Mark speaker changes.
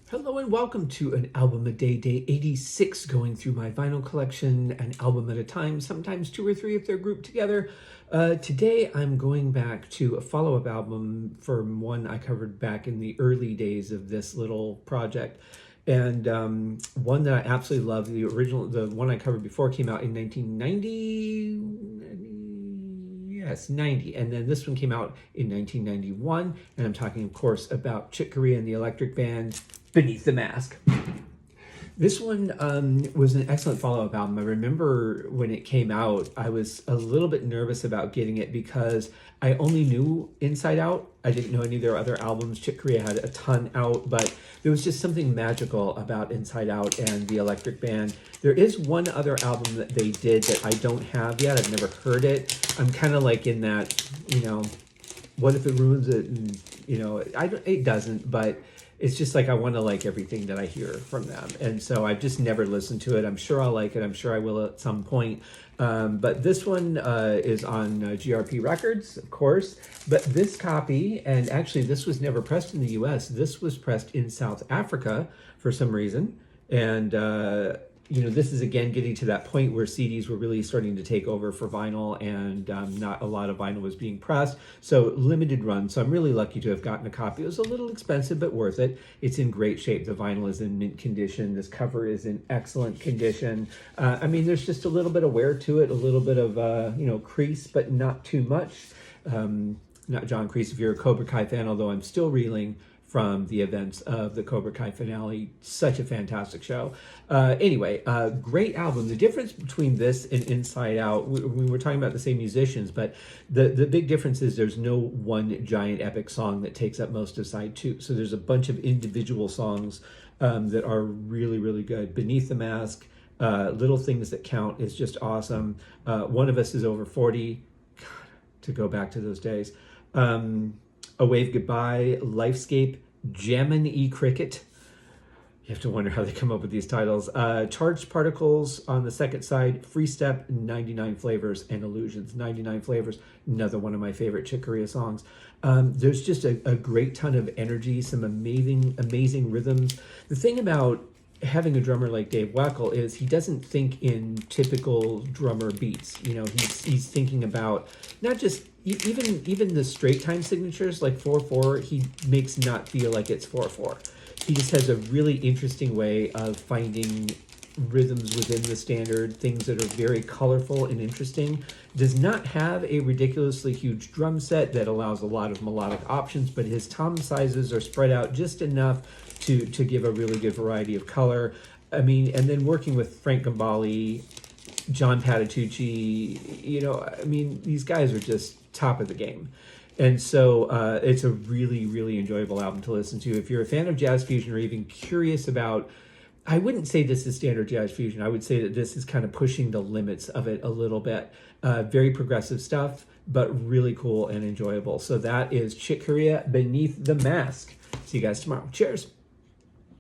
Speaker 1: Hello and welcome to an album a day, day 86, going through my vinyl collection, an album at a time, sometimes two or three if they're grouped together. Today I'm going back to a follow-up album from one I covered back in the early days of this little project. And one that I absolutely love, the one I covered before came out in 1990. Yes, 90. And then this one came out in 1991. And I'm talking, of course, about Chick Corea and the Electric Band, Beneath the Mask. This one was an excellent follow-up album. I remember when it came out, I was a little bit nervous about getting it because I only knew Inside Out. I didn't know any of their other albums. Chick Corea had a ton out, but there was just something magical about Inside Out and the Electric Band. There is one other album that they did that I don't have yet. I've never heard it. I'm kind of like in that, what if it ruins it? And, it doesn't, but it's just like I want to like everything that I hear from them. And so I've just never listened to it. I'm sure I'll like it. I'm sure I will at some point. But this one is on GRP Records, of course. But this copy, and actually this was never pressed in the US. This was pressed in South Africa for some reason. And this is again getting to that point where CDs were really starting to take over for vinyl, and not a lot of vinyl was being pressed. So limited run. So I'm really lucky to have gotten a copy. It was a little expensive, but worth it. It's in great shape. The vinyl is in mint condition. This cover is in excellent condition. There's just a little bit of wear to it, a little bit of, crease, but not too much. Not John Kreese if you're a Cobra Kai fan, although I'm still reeling from the events of the Cobra Kai finale. Such a fantastic show. Great album. The difference between this and Inside Out, we were talking about the same musicians, but the big difference is there's no one giant epic song that takes up most of side two. So there's a bunch of individual songs that are really, really good. Beneath the Mask, Little Things That Count is just awesome. One of Us Is Over 40. God, to go back to those days. A Wave Goodbye, Lifescape, Jammin' E Cricket. You have to wonder how they come up with these titles. Charged Particles on the second side, Free Step, 99 Flavors, and Illusions. 99 Flavors, another one of my favorite Chick Corea songs. There's just a great ton of energy, some amazing rhythms. The thing about having a drummer like Dave Weckl is he doesn't think in typical drummer beats. He's thinking about not just even the straight time signatures like 4/4. He makes not feel like it's 4/4. He just has a really interesting way of finding rhythms within the standard, things that are very colorful and interesting. Does not have a ridiculously huge drum set that allows a lot of melodic options, but his tom sizes are spread out just enough to give a really good variety of color. And then working with Frank Gambale, John Patitucci, these guys are just top of the game. And so it's a really, really enjoyable album to listen to. If you're a fan of jazz fusion or even curious about, I wouldn't say this is standard jazz fusion. I would say that this is kind of pushing the limits of it a little bit. Very progressive stuff, but really cool and enjoyable. So that is Chick Corea, Beneath the Mask. See you guys tomorrow. Cheers.